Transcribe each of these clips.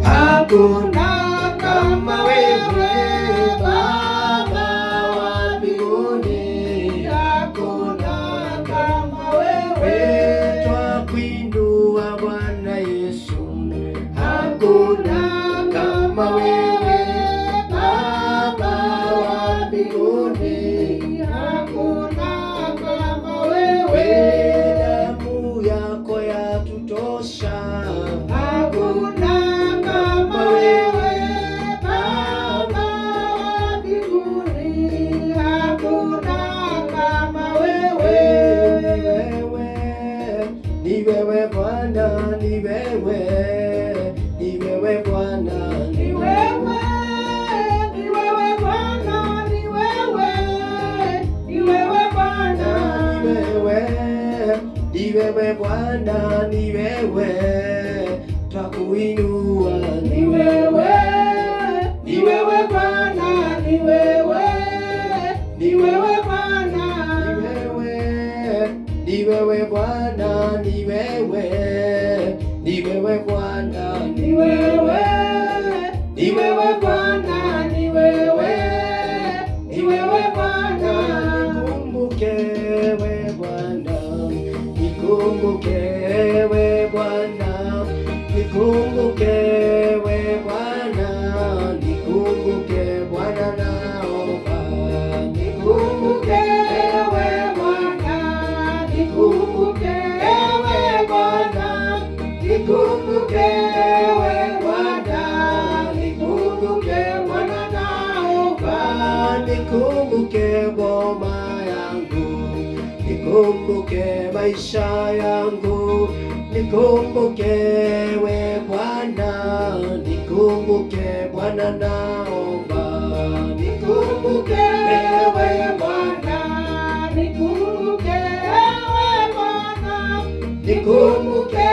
Hakuna kama wewe Baba wa mbinguni, hakuna kama wewe. Twakuinua Bwana Yesu, hakuna kama wewe Baba wa mbinguni, hakuna kama wewe. Damu yako yatutosha, hakuna kama wewe Baba wa mbinguni, hakuna kama wewe. Ni wewe Bwana, ni wewe, ni wewe Bwana, ni wewe, ni wewe Bwana, ni wewe, ni wewe Bwana, ni wewe, ni wewe Bwana, ni wewe. Twakuinua, ni wewe, ni wewe Bwana, ni wewe, ni wewe Bwana, ni wewe, ni wewe Bwana, ni wewe, ni wewe Bwana, ni wewe, ni wewe Bwana, ni wewe, ni wewe Bwana. Nikumbuke we Bwana, nikumbuke we Bwana, nikumbuke we Bwana, nikumbuke Bwana, naomba nikumbuke we Bwana, nikumbuke we Bwana, nikumbuke we Bwana, nikumbuke Bwana, naomba nikumbuke boma yangu, nikumbuke maisha yangu, nikumbuke we Bwana, nikumbuke Bwana, naomba nikumbuke we Bwana, nikumbuke we Bwana, nikumbuke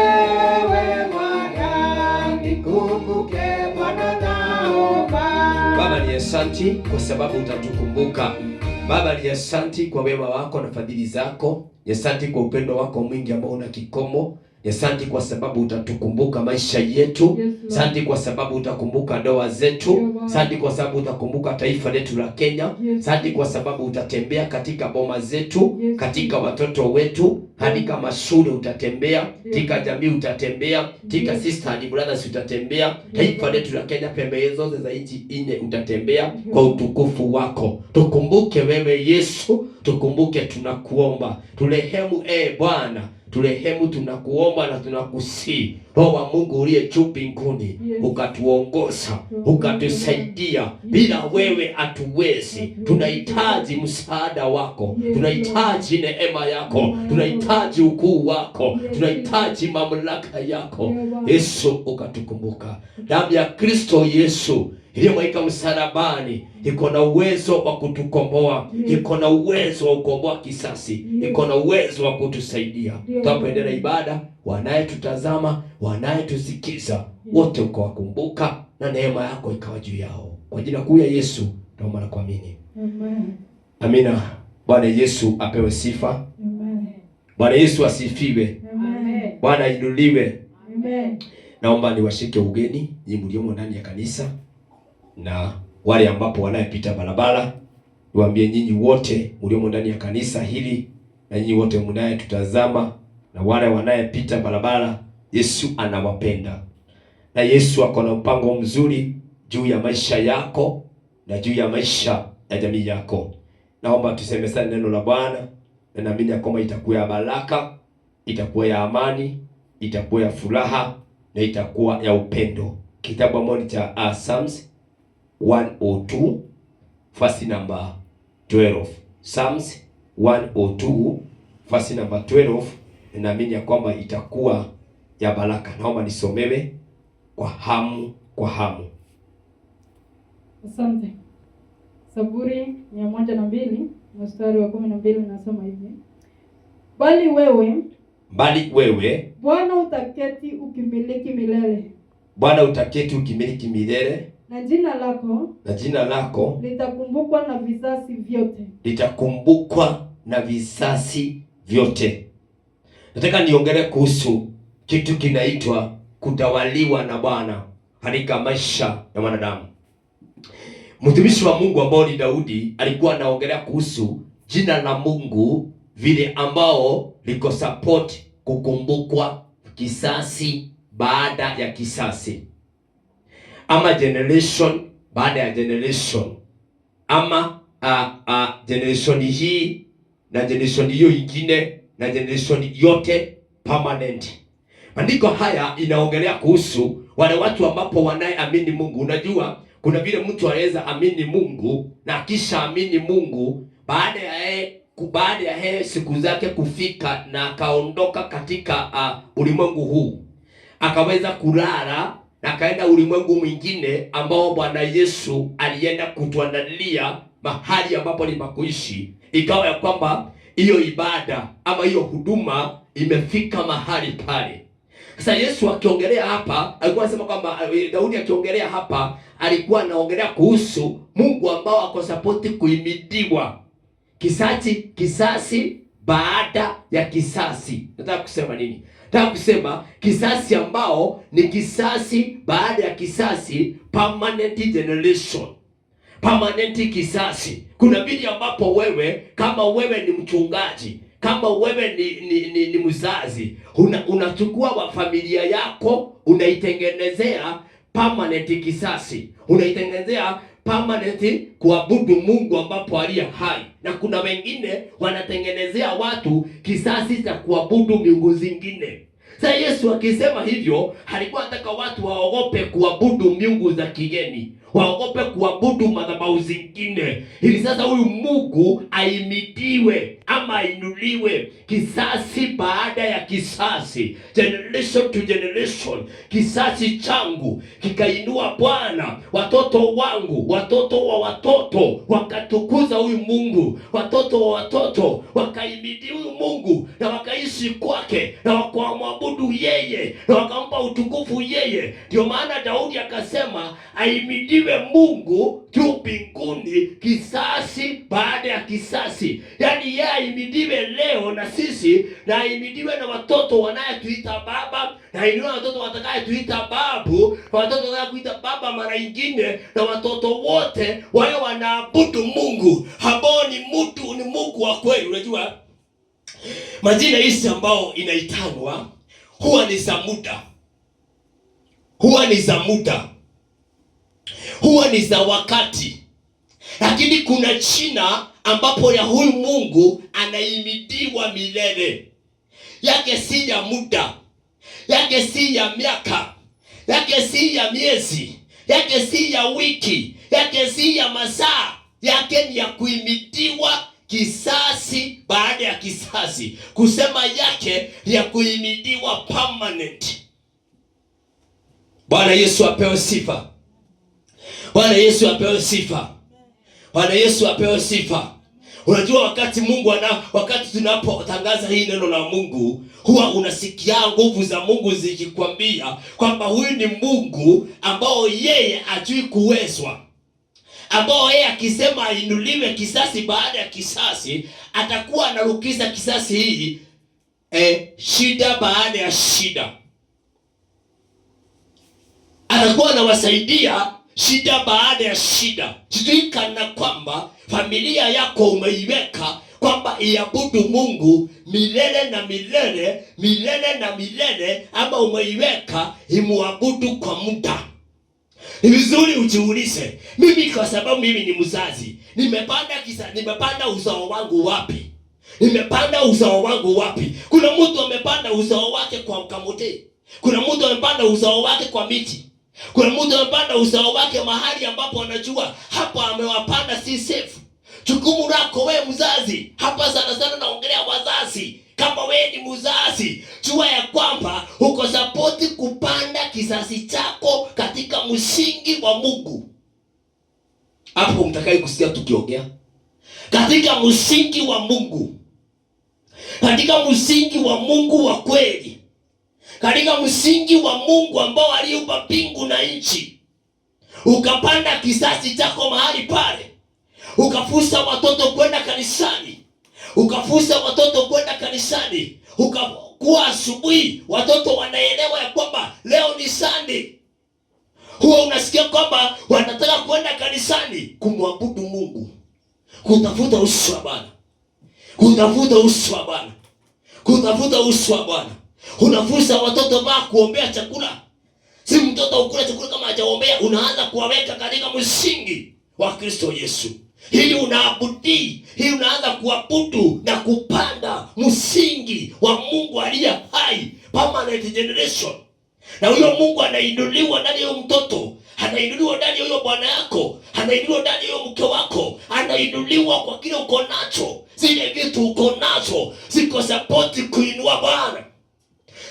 we Bwana, nikumbuke Bwana, naomba. Baba ni asante kwa sababu utatukumbuka. Baba ni asante kwa wema wako na fadhili zako. Asante kwa upendo wako mwingi ambao una kikomo. Asante kwa sababu utatukumbuka maisha yetu. Asante kwa sababu utakumbuka ndoa zetu. Asante kwa sababu utakumbuka taifa letu la Kenya. Asante kwa sababu utatembea katika boma zetu, katika watoto wetu, katika mashule utatembea, katika jamii utatembea, katika sister and brothers utatembea, taifa letu la Kenya pembe zote za nchi nne utatembea kwa utukufu wako. Tukumbuke wewe Yesu, tukumbuke, tunakuomba. Turehemu Bwana, turehemu, tunakuomba na tunakusii. Roho wa Mungu uliye juu mbinguni, ukatuongoza, ukatusaidia. Bila wewe hatuwezi. Tunahitaji msaada wako, tunahitaji neema yako, tunahitaji ukuu wako, tunahitaji mamlaka yako. Yesu, ukatukumbuka. Damu ya Kristo Yesu iliyomwagika msalabani iko na uwezo wa kutukomboa, iko na uwezo wa kukomboa kisasi, iko na uwezo wa kutusaidia. Tunapoendelea ibada, wanayetutazama, wanayetusikiza, wote ukawakumbuka na neema yako ikawa juu yao. Kwa jina kuu ya Yesu tunaomba na kuamini. Amen. Amina. Bwana Yesu apewe sifa. Amen. Bwana Yesu asifiwe. Amen. Bwana inuliwe. Amen. Naomba niwashike ugeni nyinyi mliomo ndani ya kanisa na wale ambapo wanayepita barabara. Niwaambie nyinyi wote mliomo ndani ya kanisa hili na nyinyi wote mnayetutazama na wale wanayepita barabara, Yesu anawapenda. Na Yesu ako na mpango mzuri juu ya maisha yako na juu ya maisha ya jamii yako. Naomba tuseme sana neno la Bwana, na naamini kwamba itakuwa ya baraka, itakuwa ya amani, itakuwa ya furaha na itakuwa ya upendo. Kitabu ambacho cha Psalms 102 verse number 12. Psalms 102 verse number 12. Naamini ya kwamba itakuwa ya baraka. Naomba nisomewe kwa hamu, kwa hamu. Asante. Zaburi 102 mstari wa 12 nasema hivi: Bali wewe Bwana utaketi ukimiliki milele. Bwana utaketi ukimiliki milele. Na jina lako litakumbukwa na vizazi vyote. Litakumbukwa na vizazi vyote. Nataka niongelee kuhusu kitu kinaitwa kutawaliwa na Bwana katika maisha ya mwanadamu. Mtumishi wa Mungu ambao ni Daudi alikuwa anaongelea kuhusu jina la Mungu vile ambao liko support kukumbukwa kisasi baada ya kisasi, ama generation baada ya generation, ama generation hii na generation hiyo ingine na generation yote permanent. Maandiko haya inaongelea kuhusu wale watu ambapo wanayeamini Mungu. Unajua kuna vile mtu anaweza amini Mungu na kisha amini Mungu baada ya siku zake kufika na akaondoka katika ulimwengu huu, akaweza kulala na akaenda ulimwengu mwingine ambao Bwana Yesu alienda kutuandalia mahali ambapo ni pakuishi. Ikawa ya kwamba hiyo ibada ama hiyo huduma imefika mahali pale. Sasa Yesu akiongelea hapa, alikuwa anasema kwamba Daudi akiongelea hapa alikuwa anaongelea kuhusu Mungu ambao ako support kuimidiwa kisasi baada ya kisasi. Nataka kusema nini? Nataka kusema kisasi ambao ni kisasi baada ya kisasi, permanent generation, permanent kisasi. Kuna vile ambapo wewe kama wewe ni mchungaji, kama wewe ni mzazi, unachukua wa familia yako unaitengenezea permanent kisasi, unaitengenezea permanent kuabudu Mungu ambapo aliye hai. Na kuna wengine wanatengenezea watu kisasi cha kuabudu miungu zingine. Sasa Yesu akisema hivyo, alikuwa anataka watu waogope kuabudu miungu za kigeni, waogope kuabudu madhabahu zingine, ili sasa huyu Mungu aimidiwe ama ainuliwe kisasi baada ya kisasi, generation to generation. Kisasi changu kikainua Bwana, watoto wangu, watoto wa watoto wakatukuza huyu Mungu, watoto wa watoto wakaimidi huyu Mungu na wakaishi kwake na wakamwabudu yeye na wakampa utukufu yeye. Ndio maana Daudi akasema aimidiwe Mungu juu mbinguni kisasi baada ya kisasi. Yaani yeye aimidiwe leo na sisi, na aimidiwe na watoto wanayetuita baba, na aimidiwe na watoto watakayetuita babu, na watoto watakayetuita baba mara nyingine, na watoto wote wao wanaabudu Mungu ambao ni Mungu wa kweli. Unajua majina hizi ambao inaitanwa huwa ni za muda, huwa ni za muda, huwa ni za wakati, lakini kuna jina ambapo ya huyu Mungu anaimidiwa milele. Yake si ya muda, yake si ya miaka, yake si ya miezi, yake si ya wiki, yake si ya masaa, yake ni ya kuimidiwa kisasi baada ya kisasi. Kusema yake ya kuimidiwa permanent. Bwana Yesu apewe sifa. Bwana Yesu apewe sifa. Bwana Yesu apewe sifa. Unajua wakati tunapotangaza hii neno la Mungu, huwa unasikia nguvu za Mungu zikikwambia kwamba huyu ni Mungu ambao yeye ajui kuwezwa, ambao yeye akisema inuliwe kisasi baada ya kisasi, atakuwa anarukiza kisasi hii shida baada ya shida, atakuwa anawasaidia shida baada ya shida. Sijui kana kwamba familia yako umeiweka kwamba iabudu Mungu milele na milele, milele na milele, ama umeiweka imuabudu kwa muda. Ni vizuri ujiulize, mimi kwa sababu mimi ni mzazi, nimepanda uzao wangu wapi? Nimepanda uzao wangu wapi? Kuna mtu amepanda uzao wake kwa kamote. Kuna mtu amepanda uzao wake kwa miti. Kuna mtu amepanda uzao wake mahali ambapo anajua hapa amewapanda si safe. Jukumu lako wewe mzazi, hapa sana naongelea wazazi. Kama wewe ni mzazi, jua ya kwamba uko support kupanda kisasi chako katika msingi wa Mungu. Hapo mtakai kusikia tukiongea katika msingi wa Mungu, katika msingi wa Mungu wa kweli, katika msingi wa Mungu ambao aliumba mbingu na nchi. Ukapanda kisasi chako mahali pale, ukafusa watoto kwenda kanisani, ukafusa watoto kwenda kanisani, inapokuwa asubuhi, watoto wanaelewa ya kwamba leo ni Sunday, huwa unasikia kwamba wanataka kwenda kanisani kumwabudu Mungu, kutafuta uso wa Bwana, kutafuta uso wa Bwana, kutafuta uso wa Bwana. Unafunza watoto wako kuombea chakula. Si mtoto ukula chakula kama hajaombea, unaanza kuwaweka katika msingi wa Kristo Yesu. Hii unaabudi, hii unaanza kuabudu na kupanda msingi wa Mungu aliye hai, permanent generation. Na huyo Mungu anainuliwa ndani ya mtoto, anainuliwa ndani ya huyo bwana yako, anainuliwa ndani ya huyo mke wako, anainuliwa kwa kile uko nacho. Zile vitu uko nacho ziko support kuinua Bwana,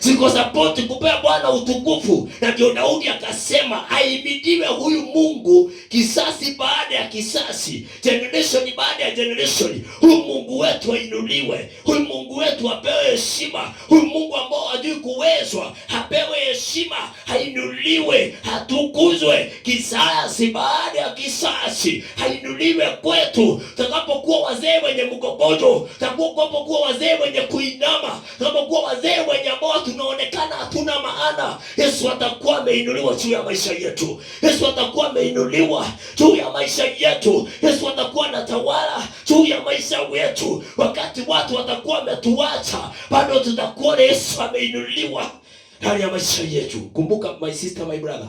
ziko support kupea Bwana utukufu. Na ndio Daudi akasema ahimidiwe huyu Mungu kisasi baada ya kisasi, generation baada ya generation. Huyu Mungu wetu ainuliwe, huyu Mungu wetu apewe heshima, huyu Mungu ambao hajui kuwezwa apewe heshima, ainuliwe, atukuzwe kisasi baada ya kisasi, ainuliwe kwetu. Tutakapokuwa wazee wenye mgogojo, tutakapokuwa wazee wenye kuinama, tutakapokuwa wazee wenye ambao tunaonekana hatuna maana, Yesu atakuwa ameinuliwa juu ya maisha yetu. Yesu atakuwa ameinuliwa juu ya maisha yetu. Yesu atakuwa anatawala juu ya maisha yetu. Wakati watu watakuwa wametuacha, bado tutakuwa Yesu ameinuliwa ndani ya maisha yetu. Kumbuka my sister, my brother,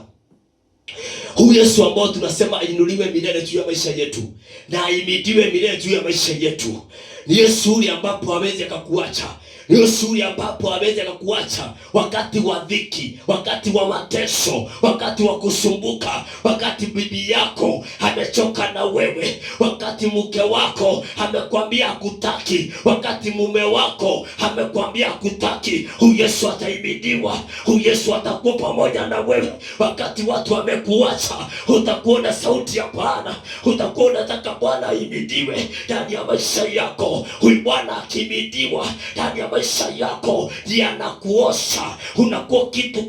huyu Yesu ambao tunasema ainuliwe milele juu ya maisha yetu na aimidiwe milele juu ya maisha yetu, ni Yesu yule ambapo hawezi akakuacha. Yesu yule ambapo hawezi akakuacha wakati wa dhiki, wakati wa mateso, wakati wa kusumbuka, wakati bibi yako amechoka na wewe, wakati mke wako amekwambia hakutaki, wakati mume wako amekwambia hakutaki. Huyu Yesu ataimidiwa, huyu Yesu atakuwa pamoja na wewe. Wakati watu wamekuacha, utakuwa na sauti ya Bwana, utakuwa unataka Bwana aimidiwe ndani ya maisha yako. Huyu Bwana akimidiwa ndani ya maisha yako, ndiye anakuosha. Unakuwa kitu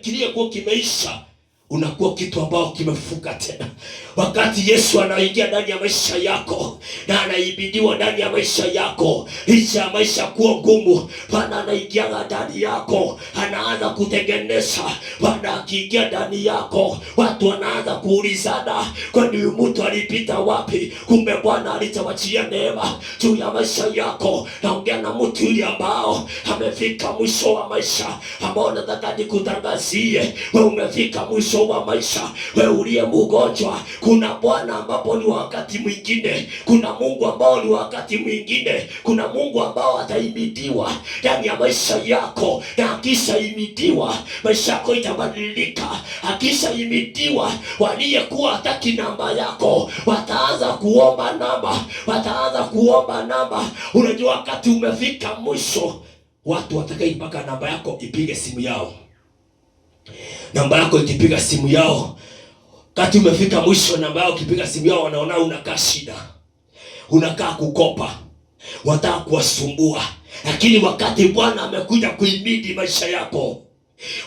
kiliokuwa kimeisha, unakuwa kitu ambao kimefuka tena. Wakati Yesu anaingia ndani ya maisha yako na anaibidiwa ndani ya maisha yako, licha ya maisha kuwa gumu, Bwana anaingia ndani yako, anaanza kutengeneza. Bwana akiingia ndani yako, watu wanaanza kuulizana, kwani huyu mtu alipita wapi? Kumbe Bwana alitawachia neema juu ya maisha yako. Naongea na mtu yule ambao amefika mwisho wa maisha, ambao nataka nikutangazie, wewe umefika mwisho wa maisha. Wewe uliye mgonjwa, kuna Bwana ambapo ni wakati mwingine, kuna Mungu ambao ni wakati mwingine, kuna Mungu ambao ataimidiwa ndani ya maisha yako. Na akishaimidiwa, maisha yako itabadilika. Akishaimidiwa, waliyekuwa hataki namba yako wataanza kuomba namba, wataanza kuomba namba. Unajua wakati umefika mwisho, watu watakaipaka namba yako ipige simu yao. Namba yako ikipiga simu yao, kati umefika mwisho, namba yao ikipiga simu yao, wanaona unakaa shida, unakaa kukopa, wataka kuwasumbua. Lakini wakati Bwana amekuja kuimidi maisha yako,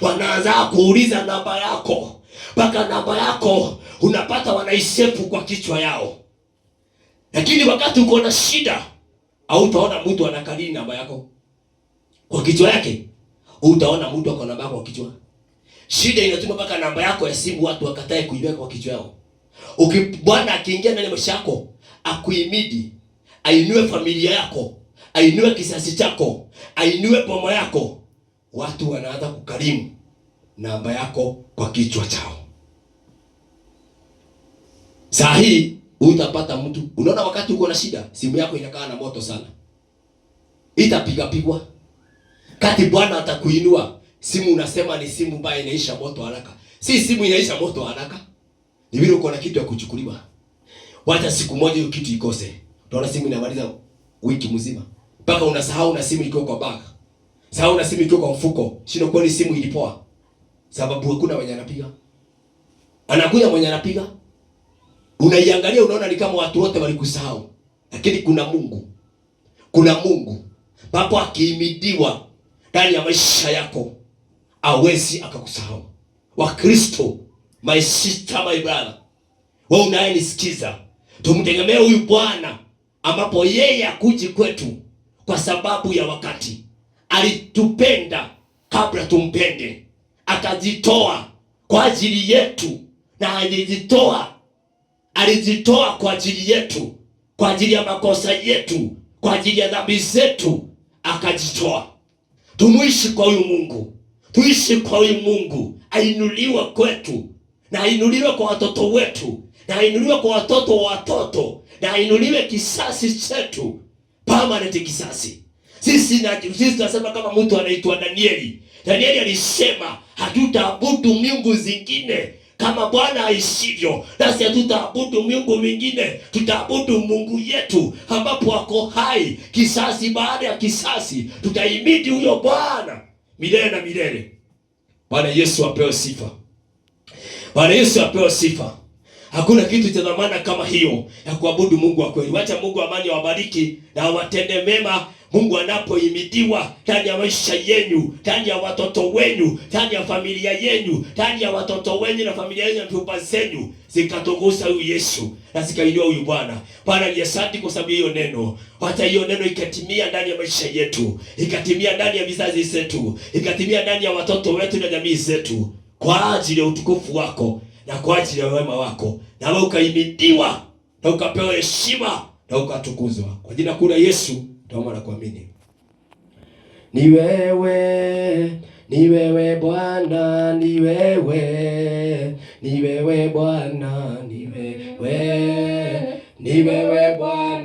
wanaanza kuuliza namba yako, mpaka namba yako unapata wanaisefu kwa kichwa yao. Lakini wakati uko na shida, hautaona mtu anakalili namba yako kwa kichwa yake, utaona mtu ako namba yako kwa kichwa. Shida inatuma mpaka namba yako ya simu watu wakatae kuiweka kwa kichwa yao. Bwana akiingia ndani ya maisha yako, akuimidi, ainue familia yako, ainue kisasi chako, ainue bomo yako, watu wanaanza kukarimu namba yako kwa kichwa chao. Saa hii utapata mtu, unaona wakati uko na shida, simu yako inakaa na moto sana, itapiga pigwa. Kati Bwana atakuinua, simu unasema ni simu mbaya, inaisha moto haraka. Si simu inaisha moto haraka, ni vile uko na kitu ya kuchukuliwa. Wacha siku moja hiyo kitu ikose, utaona simu inamaliza wiki mzima, mpaka unasahau na simu iko kwa bag, sahau na simu iko kwa mfuko. Sio kwa ni simu ilipoa, sababu hakuna mwenye anapiga. Anakuja mwenye anapiga, unaiangalia, unaona ni kama watu wote walikusahau, lakini kuna Mungu, kuna Mungu papo akiimidiwa ndani ya maisha yako, hawezi akakusahau. Wakristo, my sister, my brother, wewe unayenisikiza, tumtegemee huyu Bwana ambapo yeye akuji kwetu kwa sababu ya wakati, alitupenda kabla tumpende, akajitoa kwa ajili yetu, na alijitoa kwa ajili yetu, kwa ajili ya makosa yetu, kwa ajili ya dhambi zetu, akajitoa. Tumuishi kwa huyu Mungu, tuishi kwa huyu Mungu, ainuliwe kwetu, na ainuliwe kwa watoto wetu, na ainuliwe kwa watoto wa watoto, na ainuliwe kisasi chetu, permanent kisasi. Sisi tunasema kama mtu anaitwa Danieli. Danieli alisema hatutaabudu miungu zingine kama Bwana aishivyo, nasi hatutaabudu miungu mingine, tutaabudu Mungu yetu ambapo ako hai. Kisasi baada ya kisasi tutaimidi huyo Bwana milele na milele. Bwana Yesu apewe sifa. Bwana Yesu apewe sifa. Hakuna kitu cha dhamana kama hiyo ya kuabudu Mungu wa kweli. Wacha Mungu amani awabariki na awatende mema. Mungu anapohimidiwa ndani ya maisha yenu, ndani ya watoto wenu, ndani ya familia yenu, ndani ya watoto wenu na familia yenu na nyumba zenu, zikatukuza huyu Yesu na zikainua huyu Bwana. Bwana ni asante kwa sababu hiyo neno. Hata hiyo neno ikatimia ndani ya maisha yetu, ikatimia ndani ya vizazi zetu, ikatimia ndani ya watoto wetu na jamii zetu, kwa ajili ya utukufu wako na kwa ajili ya wema wako, na wewe ukahimidiwa na ukapewa heshima na ukatukuzwa. Kwa jina kuu la Yesu tuomba na kuamini. Ni wewe Bwana, ni wewe Bwana, ni wewe Bwana, ni wewe Bwana,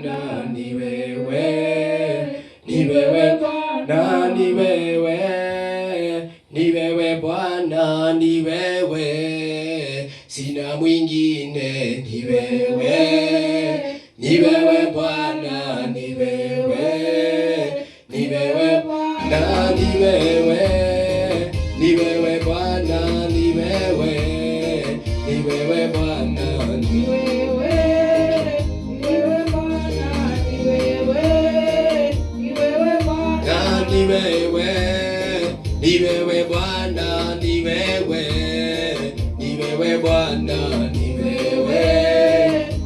ni wewe Bwana, ni wewe, sina mwingine, ni wewe Bwana, ni wewe Bwana, ni wewe Bwana, ni wewe Bwana, ni wewe Bwana, ni wewe Bwana,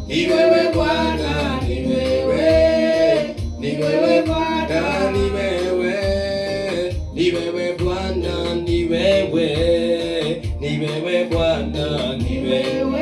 ni wewe Bwana, ni wewe Bwana, ni wewe Bwana, ni wewe Bwana, ni wewe